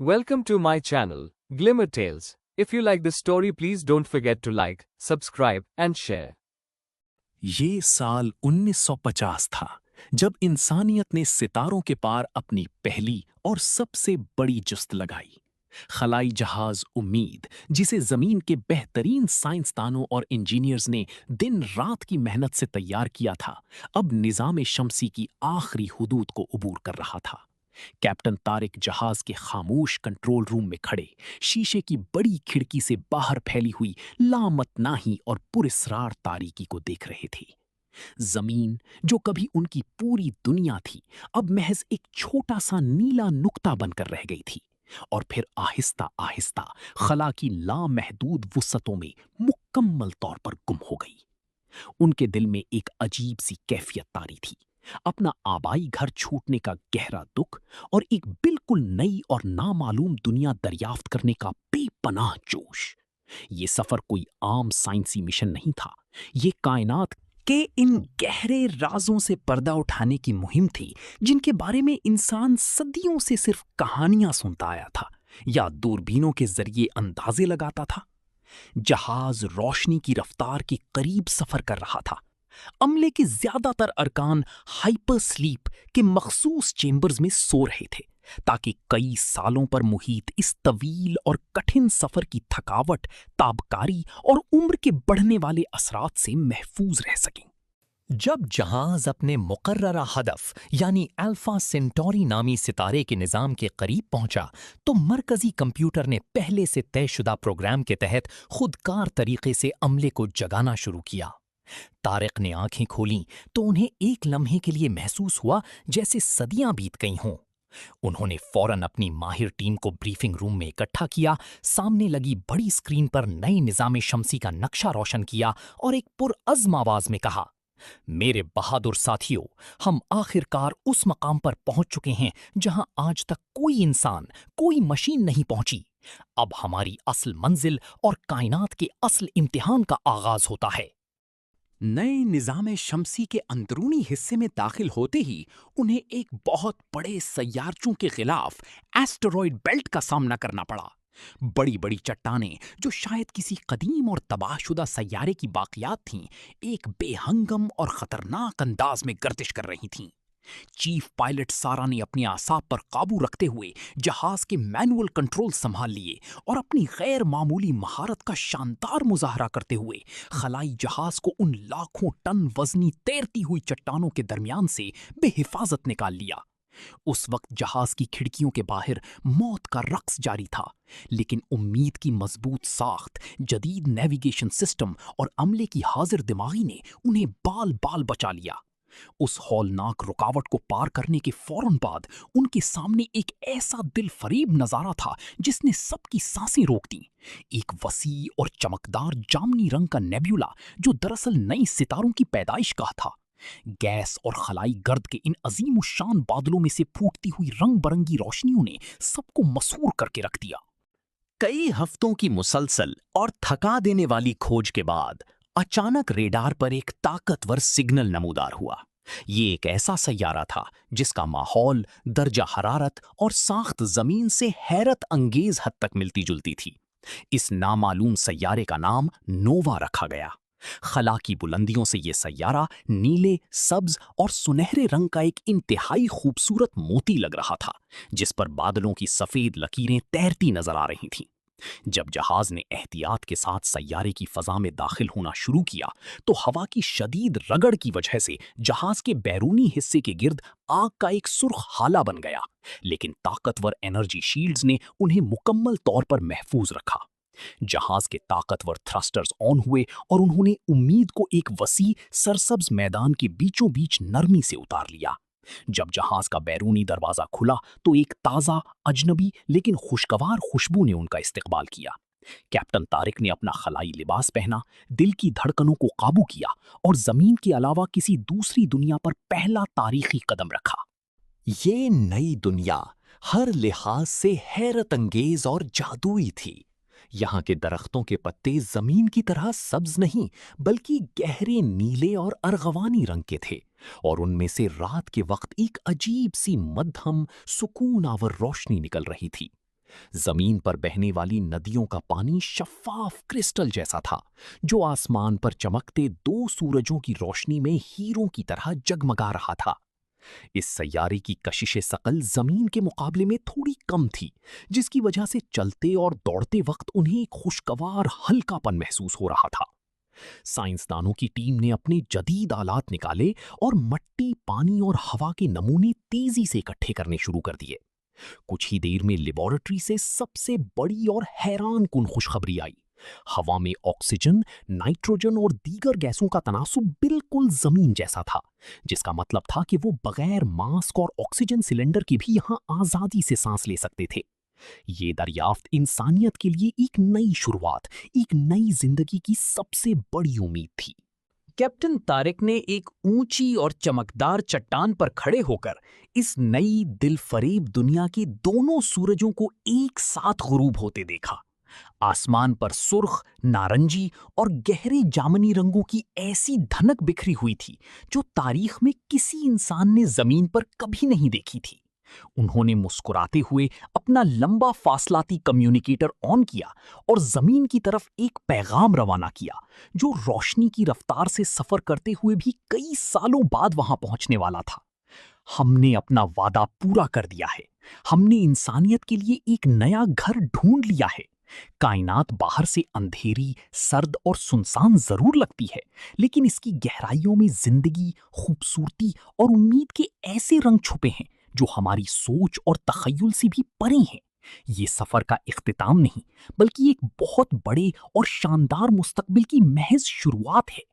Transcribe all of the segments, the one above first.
Welcome to my channel, Glimmer Tales. If you like this story, please don't forget to like, subscribe, and share. ये साल 1950 था जब इंसानियत ने सितारों के पार अपनी पहली और सबसे बड़ी जुस्त लगाई। खलाई जहाज उम्मीद, जिसे जमीन के बेहतरीन साइंसदानों और इंजीनियर्स ने दिन रात की मेहनत से तैयार किया था, अब निजाम शमसी की आखिरी हुदूद को उबूर कर रहा था। कैप्टन तारिक जहाज के खामोश कंट्रोल रूम में खड़े शीशे की बड़ी खिड़की से बाहर फैली हुई लामतनाही और पुरस्रार तारीकी को देख रहे थे। जमीन, जो कभी उनकी पूरी दुनिया थी, अब महज एक छोटा सा नीला नुक्ता बनकर रह गई थी और फिर आहिस्ता आहिस्ता खला की लामहदूद वुसअतों में मुकम्मल तौर पर गुम हो गई। उनके दिल में एक अजीब सी कैफियत तारी थी, अपना आबाई घर छूटने का गहरा दुख और एक बिल्कुल नई और नामालूम दुनिया दरियाफ्त करने का बेपनाह जोश। ये सफर कोई आम साइंसी मिशन नहीं था, ये कायनात के इन गहरे राजों से पर्दा उठाने की मुहिम थी जिनके बारे में इंसान सदियों से सिर्फ कहानियां सुनता आया था या दूरबीनों के जरिए अंदाजे लगाता था। जहाज रोशनी की रफ्तार के करीब सफर कर रहा था। अमले के ज्यादातर अरकान हाइपर स्लीप के मखसूस चेंबर्स में सो रहे थे ताकि कई सालों पर मुहित इस तवील और कठिन सफर की थकावट, ताबकारी और उम्र के बढ़ने वाले असरात से महफूज रह सकें। जब जहाज अपने मुकर्ररा हदफ यानी अल्फा सेंटोरी नामी सितारे के निज़ाम के करीब पहुंचा तो मरकजी कंप्यूटर ने पहले से तयशुदा प्रोग्राम के तहत खुदकार तरीके से अमले को जगाना शुरू किया। तारिक ने आंखें खोलीं तो उन्हें एक लम्हे के लिए महसूस हुआ जैसे सदियां बीत गई हों। उन्होंने फौरन अपनी माहिर टीम को ब्रीफिंग रूम में इकट्ठा किया, सामने लगी बड़ी स्क्रीन पर नए निज़ाम शमसी का नक्शा रोशन किया और एक पुरअज़्म आवाज में कहा, मेरे बहादुर साथियों, हम आखिरकार उस मकाम पर पहुंच चुके हैं जहां आज तक कोई इंसान, कोई मशीन नहीं पहुंची। अब हमारी असल मंजिल और कायनात के असल इम्तिहान का आगाज होता है। नए निज़ाम शमसी के अंदरूनी हिस्से में दाखिल होते ही उन्हें एक बहुत बड़े सैयारचों के खिलाफ एस्टेरॉयड बेल्ट का सामना करना पड़ा। बड़ी बड़ी चट्टानें, जो शायद किसी कदीम और तबाहशुदा सैयारे की बाकियात थीं, एक बेहंगम और खतरनाक अंदाज में गर्दिश कर रही थीं। चीफ पायलट सारा ने अपने आसाब पर काबू रखते हुए जहाज के मैनुअल कंट्रोल संभाल लिए और अपनी गैर मामूली महारत का शानदार मुजाहरा करते हुए खलाई जहाज को उन लाखों टन वजनी तैरती हुई चट्टानों के दरमियान से बेहिफाजत निकाल लिया। उस वक्त जहाज की खिड़कियों के बाहर मौत का रक्स जारी था, लेकिन उम्मीद की मजबूत साख्त, जदीद नेविगेशन सिस्टम और अमले की हाजिर दिमागी ने उन्हें बाल बाल बचा लिया। उस हौलनाक रुकावट को पार करने के फौरन बाद उनके सामने एक ऐसा दिल फरेब नजारा था जिसने सबकी सांसें रोक दी। एक वसी और चमकदार जामनी रंग का नेब्यूला, जो दरअसल नई सितारों की पैदाइश का था। गैस और खलाई गर्द के इन अजीम शान बादलों में से फूटती हुई रंग बरंगी रोशनियों ने सबको मसहूर करके रख दिया। कई हफ्तों की मुसलसल और थका देने वाली खोज के बाद अचानक रेडार पर एक ताकतवर सिग्नल नमूदार हुआ। ये एक ऐसा सैयारा था जिसका माहौल, दर्जा हरारत और साख्त जमीन से हैरत अंगेज हद तक मिलती जुलती थी। इस नामालूम सैयारे का नाम नोवा रखा गया। खला की बुलंदियों से ये सैयारा नीले, सब्ज और सुनहरे रंग का एक इंतहाई खूबसूरत मोती लग रहा था, जिस पर बादलों की सफेद लकीरें तैरती नजर आ रही थीं। जब जहाज ने एहतियात के साथ सैयारे की फजा में दाखिल होना शुरू किया तो हवा की शदीद रगड़ की वजह से जहाज के बैरूनी हिस्से के गिर्द आग का एक सुर्ख हाला बन गया, लेकिन ताकतवर एनर्जी शील्ड्स ने उन्हें मुकम्मल तौर पर महफूज रखा। जहाज के ताकतवर थ्रस्टर्स ऑन हुए और उन्होंने उम्मीद को एक वसी सरसब्ज मैदान के बीचों बीच नरमी से उतार लिया। जब जहाज का बैरूनी दरवाजा खुला तो एक ताज़ा, अजनबी लेकिन खुशगवार खुशबू ने उनका इस्तकबाल किया। कैप्टन तारिक ने अपना खलाई लिबास पहना, दिल की धड़कनों को काबू किया और जमीन के अलावा किसी दूसरी दुनिया पर पहला तारीखी कदम रखा। ये नई दुनिया हर लिहाज से हैरत अंगेज और जादुई थी। यहाँ के दरख्तों के पत्ते जमीन की तरह सब्ज नहीं बल्कि गहरे नीले और अर्गवानी रंग के थे और उनमें से रात के वक्त एक अजीब सी मध्यम सुकून आवर रोशनी निकल रही थी। जमीन पर बहने वाली नदियों का पानी शफाफ क्रिस्टल जैसा था, जो आसमान पर चमकते दो सूरजों की रोशनी में हीरों की तरह जगमगा रहा था। इस सैयारे की कशिशे सकल जमीन के मुकाबले में थोड़ी कम थी, जिसकी वजह से चलते और दौड़ते वक्त उन्हें एक खुशगवार हल्कापन महसूस हो रहा था। साइंसदानों की टीम ने अपने जदीद आलात निकाले और मट्टी, पानी और हवा के नमूने तेजी से इकट्ठे करने शुरू कर दिए। कुछ ही देर में लेबोरेटरी से सबसे बड़ी और हैरान कुन खुशखबरी आई। हवा में ऑक्सीजन, नाइट्रोजन और दीगर गैसों का तनासुब बिल्कुल जमीन जैसा था, जिसका मतलब था कि वो बगैर मास्क और ऑक्सीजन सिलेंडर के भी यहां आजादी से सांस ले सकते थे। ये दरियाफ्त इंसानियत के लिए एक नई शुरुआत, एक नई जिंदगी की सबसे बड़ी उम्मीद थी। कैप्टन तारिक ने एक ऊंची और चमकदार चट्टान पर खड़े होकर इस नई दिलफरेब दुनिया के दोनों सूरजों को एक साथ गुरूब होते देखा। आसमान पर सुर्ख, नारंगी और गहरे जामनी रंगों की ऐसी धनक बिखरी हुई थी जो तारीख में किसी इंसान ने जमीन पर कभी नहीं देखी थी। उन्होंने मुस्कुराते हुए अपना लंबा फासलाती कम्युनिकेटर ऑन किया और जमीन की तरफ एक पैगाम रवाना किया, जो रोशनी की रफ्तार से सफर करते हुए भी कई सालों बाद वहां पहुंचने वाला था। हमने अपना वादा पूरा कर दिया है। हमने इंसानियत के लिए एक नया घर ढूंढ लिया है। कायनात बाहर से अंधेरी, सर्द और सुनसान जरूर लगती है, लेकिन इसकी गहराइयों में जिंदगी, खूबसूरती और उम्मीद के ऐसे रंग छुपे हैं जो हमारी सोच और तखय्युल से भी परे हैं। ये सफर का इख्तिताम नहीं, बल्कि एक बहुत बड़े और शानदार मुस्तकबिल की महज शुरुआत है।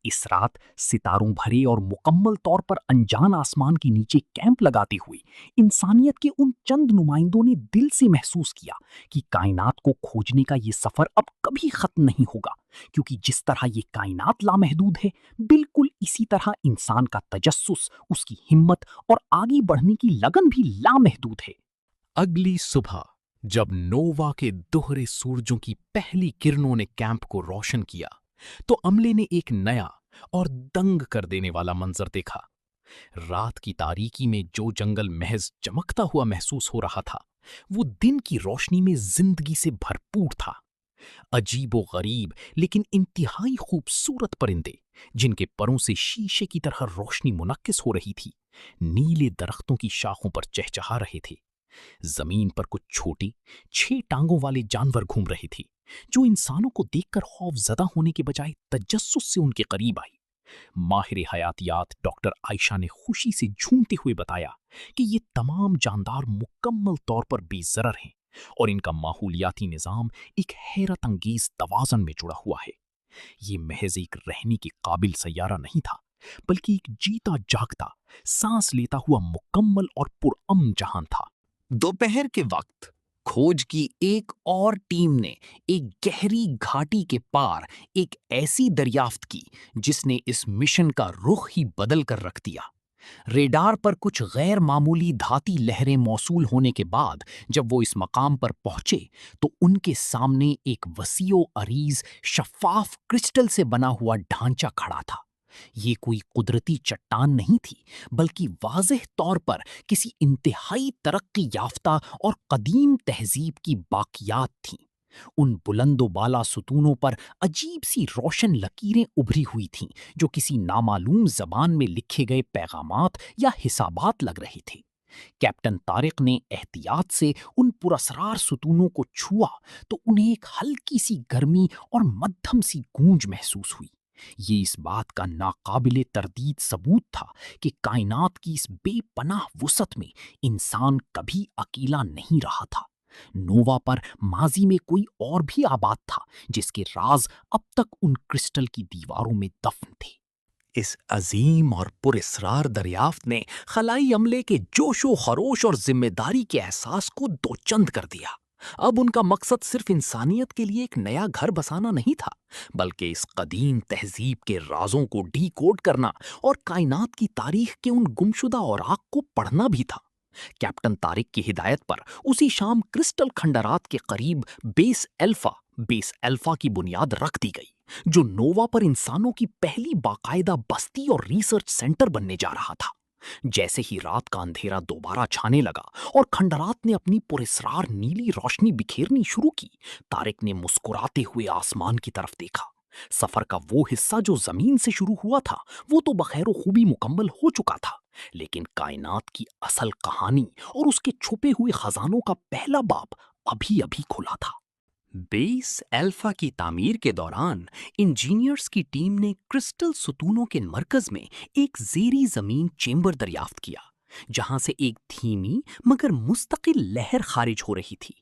इस रात सितारों भरे और मुकम्मल तौर पर अनजान आसमान के नीचे कैंप लगाते हुए इंसानियत के उन चंद नुमाइंदों ने दिल से महसूस किया कि कायनात को खोजने का ये सफर अब कभी खत्म नहीं होगा, क्योंकि जिस तरह ये कायनात लामहदूद है, बिल्कुल इसी तरह इंसान का तजस्सुस, उसकी हिम्मत और आगे बढ़ने की लगन भी लामहदूद है। अगली सुबह जब नोवा के दोहरे सूरजों की पहली किरणों ने कैंप को रोशन किया, तो अमले ने एक नया और दंग कर देने वाला मंजर देखा। रात की तारीकी में जो जंगल महज चमकता हुआ महसूस हो रहा था, वो दिन की रोशनी में जिंदगी से भरपूर था। अजीबो गरीब लेकिन इंतहाई खूबसूरत परिंदे, जिनके परों से शीशे की तरह रोशनी मुनक्किस हो रही थी, नीले दरख्तों की शाखों पर चहचहा रहे थे। जमीन पर कुछ छोटे 6 टांगों वाले जानवर घूम रहे थे, जो इंसानों को देखकर खौफजदा होने के बजाय तजस्सुस से उनके करीब आई। माहिर हयातियात डॉक्टर आयशा ने खुशी से झूमते हुए बताया कि ये तमाम जानदार मुकम्मल तौर पर बेज़रर हैं और इनका माहौलियाती निज़ाम एक हैरत अंगेज तवाज़न में जुड़ा हुआ है। ये महज एक रहने के काबिल सैयारा नहीं था, बल्कि एक जीता जागता, सांस लेता हुआ मुकम्मल और पुरअमन जहान था। दोपहर के वक्त खोज की एक और टीम ने एक गहरी घाटी के पार एक ऐसी दरियाफ्त की जिसने इस मिशन का रुख ही बदल कर रख दिया। रेडार पर कुछ गैर मामूली धाती लहरें मौसूल होने के बाद जब वो इस मकाम पर पहुंचे, तो उनके सामने एक वसीओ अरीज शफाफ क्रिस्टल से बना हुआ ढांचा खड़ा था। ये कोई कुदरती चट्टान नहीं थी, बल्कि वाज़ेह तौर पर किसी इंतहाई तरक्की याफ्ता और कदीम तहजीब की बाकियात थीं। उन बुलंदो बाला सुतूनों पर अजीब सी रोशन लकीरें उभरी हुई थीं, जो किसी नामालूम जबान में लिखे गए पैगामात या हिसाबात लग रहे थे। कैप्टन तारिक ने एहतियात से उन पुरअसरार सुतूनों को छुआ, तो उन्हें एक हल्की सी गर्मी और मध्यम सी गूंज महसूस हुई। ये इस बात का नाकाबिले तरदीद सबूत था कि कायनात की इस बेपनाह वुसअत में इंसान कभी अकेला नहीं रहा था। नोवा पर माजी में कोई और भी आबाद था, जिसके राज अब तक उन क्रिस्टल की दीवारों में दफन थे। इस अजीम और पुरस्रार दरियाफ्त ने खलाई अमले के जोशो खरोश और जिम्मेदारी के एहसास को दोचंद कर दिया। अब उनका मकसद सिर्फ इंसानियत के लिए एक नया घर बसाना नहीं था, बल्कि इस कदीम तहजीब के राजों को डीकोड करना और कायनात की तारीख के उन गुमशुदा औराक को पढ़ना भी था। कैप्टन तारिक की हिदायत पर उसी शाम क्रिस्टल खंडरात के करीब बेस अल्फा की बुनियाद रख दी गई, जो नोवा पर इंसानों की पहली बाकायदा बस्ती और रिसर्च सेंटर बनने जा रहा था। जैसे ही रात का अंधेरा दोबारा छाने लगा और खंडरात ने अपनी पुरस्रार नीली रोशनी बिखेरनी शुरू की, तारिक ने मुस्कुराते हुए आसमान की तरफ देखा। सफर का वो हिस्सा जो जमीन से शुरू हुआ था वो तो बखैर खूबी मुकम्मल हो चुका था, लेकिन कायनात की असल कहानी और उसके छुपे हुए खजानों का पहला बाब अभी अभी खुला था। बेस अल्फा की तामीर के दौरान इंजीनियर्स की टीम ने क्रिस्टल सुतूनों के मरकज में एक ज़ेरी ज़मीन चेंबर दरियाफ्त किया, जहां से एक धीमी मगर मुस्तकिल लहर खारिज हो रही थी।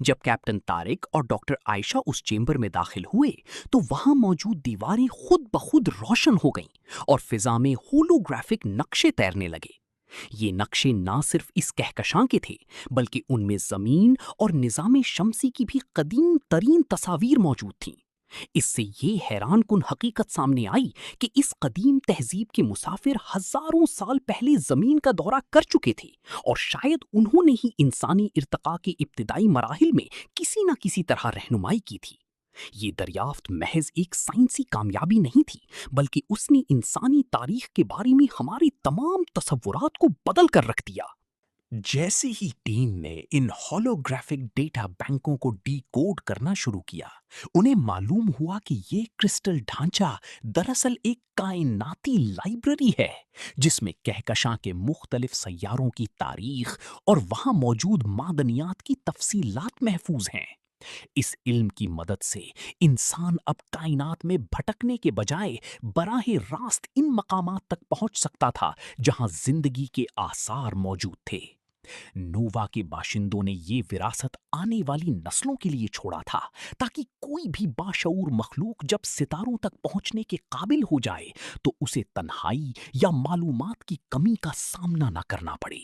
जब कैप्टन तारिक और डॉक्टर आयशा उस चेंबर में दाखिल हुए तो वहां मौजूद दीवारें खुद ब खुद रोशन हो गईं और फिजा में होलोग्राफिक नक्शे तैरने लगे। ये नक्शे ना सिर्फ इस कहकशां के थे, बल्कि उनमें जमीन और निजाम शमसी की भी कदीम तरीन तस्वीर मौजूद थीं। इससे ये हैरान कुन हकीकत सामने आई कि इस कदीम तहजीब के मुसाफिर हजारों साल पहले जमीन का दौरा कर चुके थे और शायद उन्होंने ही इंसानी इर्तिका के इब्तिदाई मराहिल में किसी न किसी तरह रहनुमाई की थी। ये दरियाफ्त महज एक साइंसी कामयाबी नहीं थी, बल्कि उसने इंसानी तारीख के बारे में हमारे तमाम तसव्वुरात को बदल कर रख दिया। जैसे ही टीम ने इन होलोग्राफिक डेटा बैंकों को डीकोड करना शुरू किया, उन्हें मालूम हुआ कि ये क्रिस्टल ढांचा दरअसल एक कायनाती लाइब्रेरी है, जिसमें कहकशां के मुख्तलिफ सैयारों की तारीख और वहां मौजूद मादनियात की तफसीलात महफूज हैं। इस इल्म की मदद से इंसान अब कायनात में भटकने के बजाय बराहे रास्त इन मकामात तक पहुंच सकता था जहां जिंदगी के आसार मौजूद थे। नोवा के बाशिंदों ने ये विरासत आने वाली नस्लों के लिए छोड़ा था, ताकि कोई भी बाशऊर मखलूक जब सितारों तक पहुंचने के काबिल हो जाए तो उसे तन्हाई या मालूमात की कमी का सामना न करना पड़े।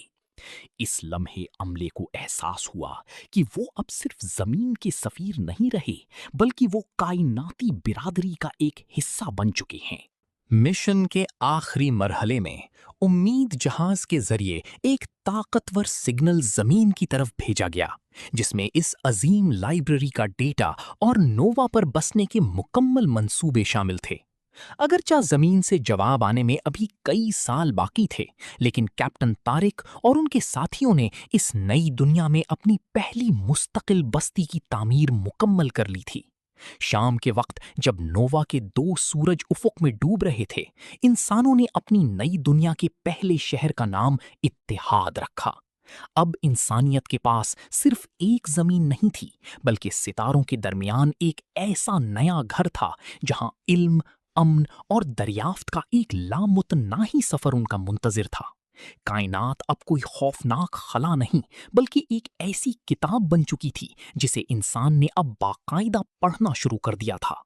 इस लम्हे अमले को एहसास हुआ कि वो अब सिर्फ जमीन के सफीर नहीं रहे, बल्कि वो कायनाती बिरादरी का एक हिस्सा बन चुके हैं। मिशन के आखिरी मरहले में उम्मीद जहाज के जरिए एक ताकतवर सिग्नल जमीन की तरफ भेजा गया, जिसमें इस अजीम लाइब्रेरी का डेटा और नोवा पर बसने के मुकम्मल मंसूबे शामिल थे। अगरचा जमीन से जवाब आने में अभी कई साल बाकी थे, लेकिन कैप्टन तारिक और उनके साथियों ने इस नई दुनिया में अपनी पहली मुस्तकिल बस्ती की तामीर मुकम्मल कर ली थी। शाम के वक्त जब नोवा के 2 सूरज उफुक में डूब रहे थे, इंसानों ने अपनी नई दुनिया के पहले शहर का नाम इत्तेहाद रखा। अब इंसानियत के पास सिर्फ एक जमीन नहीं थी, बल्कि सितारों के दरमियान एक ऐसा नया घर था जहां इल्म, अमन और दरियाफ्त का एक लामुतनाही सफर उनका मुंतजिर था। कायनात अब कोई खौफनाक खला नहीं, बल्कि एक ऐसी किताब बन चुकी थी जिसे इंसान ने अब बाकायदा पढ़ना शुरू कर दिया था।